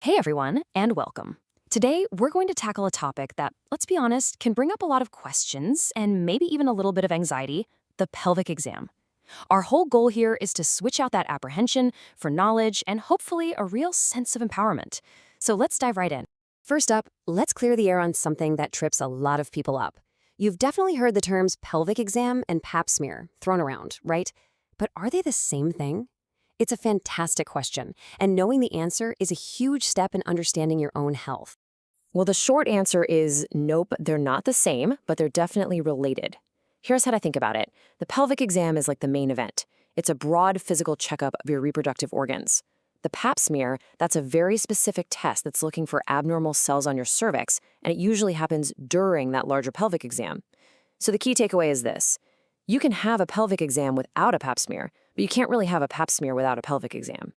Hey everyone, and welcome. Today, we're going to tackle a topic that, let's be honest, can bring up a lot of questions and maybe even a little bit of anxiety: the pelvic exam. Our whole goal here is to switch out that apprehension for knowledge and hopefully a real sense of empowerment. So let's dive right in. First up, let's clear the air on something that trips a lot of people up. You've definitely heard the terms pelvic exam and pap smear thrown around, right? But are they the same thing? It's a fantastic question, and knowing the answer is a huge step in understanding your own health. Well, the short answer is nope, they're not the same, but they're definitely related. Here's how to think about it. The pelvic exam is like the main event. It's a broad physical checkup of your reproductive organs. The pap smear, that's a very specific test that's looking for abnormal cells on your cervix, and it usually happens during that larger pelvic exam. So the key takeaway is this. You can have a pelvic exam without a pap smear, but you can't really have a pap smear without a pelvic exam.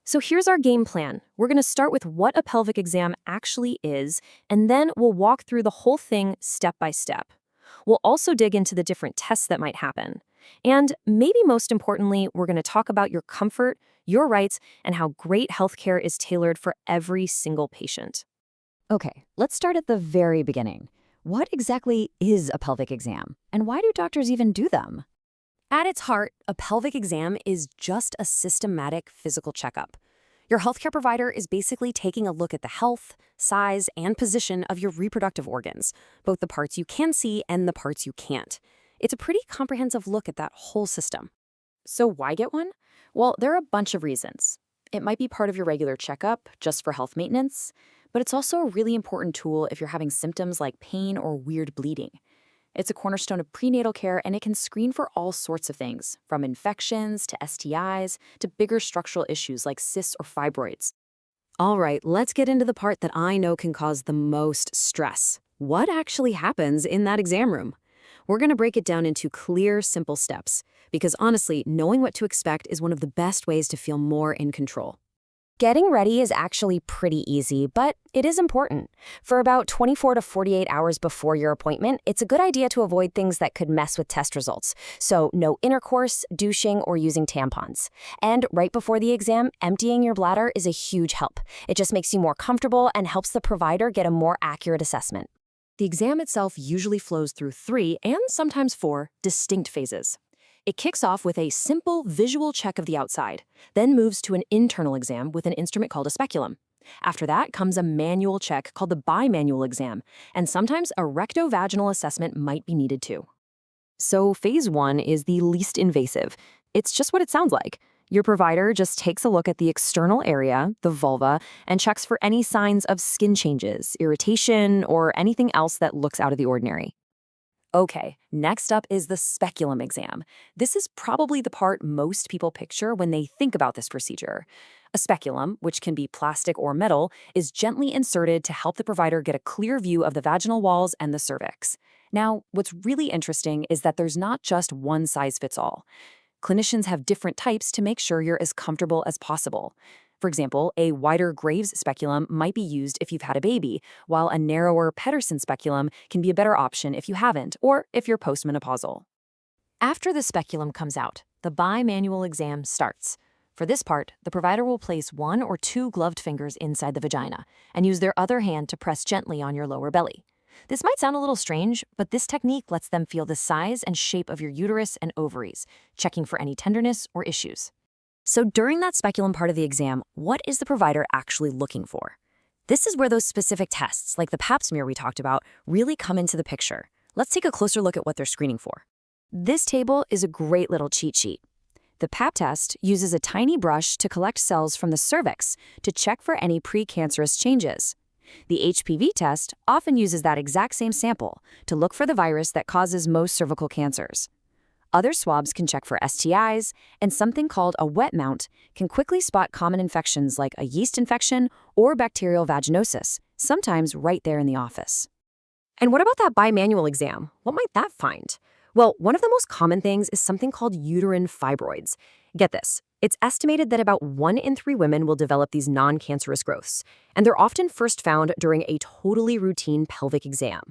So here's our game plan. We're going to start with what a pelvic exam actually is, and then we'll walk through the whole thing step by step. We'll also dig into the different tests that might happen. And maybe most importantly, we're going to talk about your comfort, your rights, and how great healthcare is tailored for every single patient. Okay, let's start at the very beginning. What exactly is a pelvic exam, and why do doctors even do them? At its heart, a pelvic exam is just a systematic physical checkup. Your healthcare provider is basically taking a look at the health, size, and position of your reproductive organs, both the parts you can see and the parts you can't. It's a pretty comprehensive look at that whole system. So why get one? Well, there are a bunch of reasons. It might be part of your regular checkup, just for health maintenance, but it's also a really important tool if you're having symptoms like pain or weird bleeding. It's a cornerstone of prenatal care, and it can screen for all sorts of things, from infections to STIs to bigger structural issues like cysts or fibroids. All right, let's get into the part that I know can cause the most stress. What actually happens in that exam room? We're going to break it down into clear, simple steps, because honestly, knowing what to expect is one of the best ways to feel more in control. Getting ready is actually pretty easy, but it is important. For about 24 to 48 hours before your appointment, it's a good idea to avoid things that could mess with test results. So no intercourse, douching, or using tampons. And right before the exam, emptying your bladder is a huge help. It just makes you more comfortable and helps the provider get a more accurate assessment. The exam itself usually flows through 3 and sometimes 4 distinct phases. It kicks off with a simple visual check of the outside, then moves to an internal exam with an instrument called a speculum. After that comes a manual check called the bimanual exam, and sometimes a rectovaginal assessment might be needed too. So phase 1 is the least invasive. It's just what it sounds like. Your provider just takes a look at the external area, the vulva, and checks for any signs of skin changes, irritation, or anything else that looks out of the ordinary. Okay, next up is the speculum exam. This is probably the part most people picture when they think about this procedure. A speculum, which can be plastic or metal, is gently inserted to help the provider get a clear view of the vaginal walls and the cervix. Now, what's really interesting is that there's not just one size fits all. Clinicians have different types to make sure you're as comfortable as possible. For example, a wider Graves speculum might be used if you've had a baby, while a narrower Pedersen speculum can be a better option if you haven't, or if you're postmenopausal. After the speculum comes out, the bimanual exam starts. For this part, the provider will place 1 or 2 gloved fingers inside the vagina and use their other hand to press gently on your lower belly. This might sound a little strange, but this technique lets them feel the size and shape of your uterus and ovaries, checking for any tenderness or issues. So during that speculum part of the exam, what is the provider actually looking for? This is where those specific tests, like the pap smear we talked about, really come into the picture. Let's take a closer look at what they're screening for. This table is a great little cheat sheet. The pap test uses a tiny brush to collect cells from the cervix to check for any precancerous changes. The HPV test often uses that exact same sample to look for the virus that causes most cervical cancers. Other swabs can check for STIs, and something called a wet mount can quickly spot common infections like a yeast infection or bacterial vaginosis, sometimes right there in the office. And what about that bimanual exam? What might that find? Well, one of the most common things is something called uterine fibroids. Get this, it's estimated that about 1 in 3 women will develop these non-cancerous growths, and they're often first found during a totally routine pelvic exam.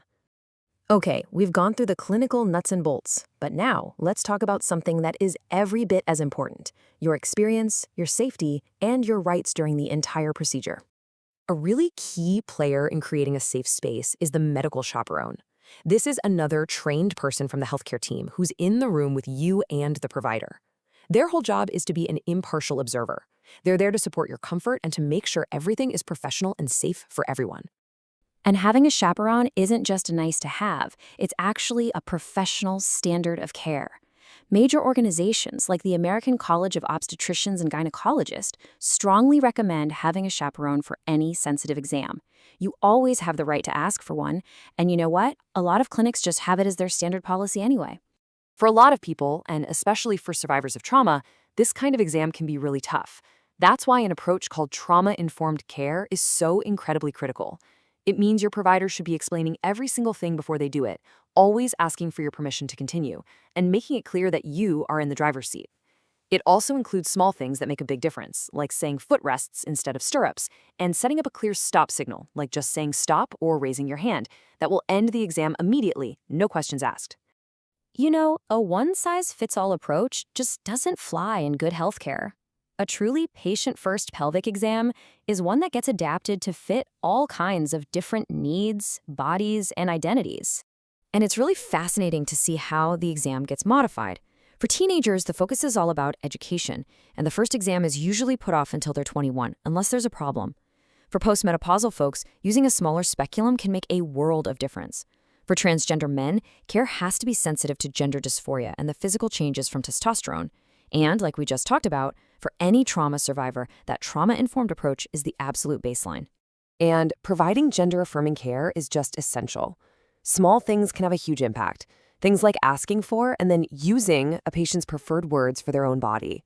Okay, we've gone through the clinical nuts and bolts, but now let's talk about something that is every bit as important: your experience, your safety, and your rights during the entire procedure. A really key player in creating a safe space is the medical chaperone. This is another trained person from the healthcare team who's in the room with you and the provider. Their whole job is to be an impartial observer. They're there to support your comfort and to make sure everything is professional and safe for everyone. And having a chaperone isn't just a nice to have, it's actually a professional standard of care. Major organizations like the American College of Obstetricians and Gynecologists strongly recommend having a chaperone for any sensitive exam. You always have the right to ask for one, and you know what? A lot of clinics just have it as their standard policy anyway. For a lot of people, and especially for survivors of trauma, this kind of exam can be really tough. That's why an approach called trauma-informed care is so incredibly critical. It means your provider should be explaining every single thing before they do it, always asking for your permission to continue, and making it clear that you are in the driver's seat. It also includes small things that make a big difference, like saying footrests instead of stirrups, and setting up a clear stop signal, like just saying stop or raising your hand, that will end the exam immediately, no questions asked. You know, a one-size-fits-all approach just doesn't fly in good healthcare. A truly patient-first pelvic exam is one that gets adapted to fit all kinds of different needs, bodies, and identities. And it's really fascinating to see how the exam gets modified. For teenagers, the focus is all about education, and the first exam is usually put off until they're 21, unless there's a problem. For postmenopausal folks, using a smaller speculum can make a world of difference. For transgender men, care has to be sensitive to gender dysphoria and the physical changes from testosterone. And, like we just talked about, for any trauma survivor, that trauma-informed approach is the absolute baseline. And providing gender-affirming care is just essential. Small things can have a huge impact. Things like asking for and then using a patient's preferred words for their own body.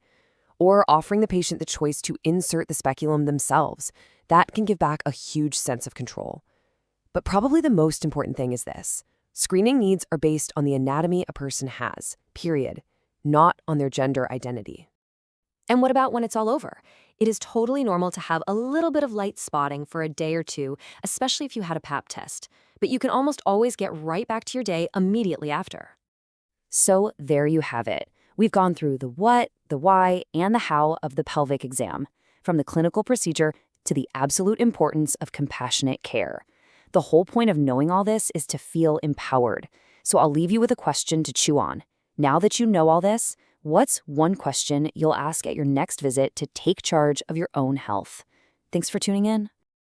Or offering the patient the choice to insert the speculum themselves. That can give back a huge sense of control. But probably the most important thing is this. Screening needs are based on the anatomy a person has, period, not on their gender identity. And what about when it's all over? It is totally normal to have a little bit of light spotting for a day or two, especially if you had a pap test. But you can almost always get right back to your day immediately after. So there you have it. We've gone through the what, the why, and the how of the pelvic exam, from the clinical procedure to the absolute importance of compassionate care. The whole point of knowing all this is to feel empowered. So I'll leave you with a question to chew on. Now that you know all this, what's one question you'll ask at your next visit to take charge of your own health? Thanks for tuning in.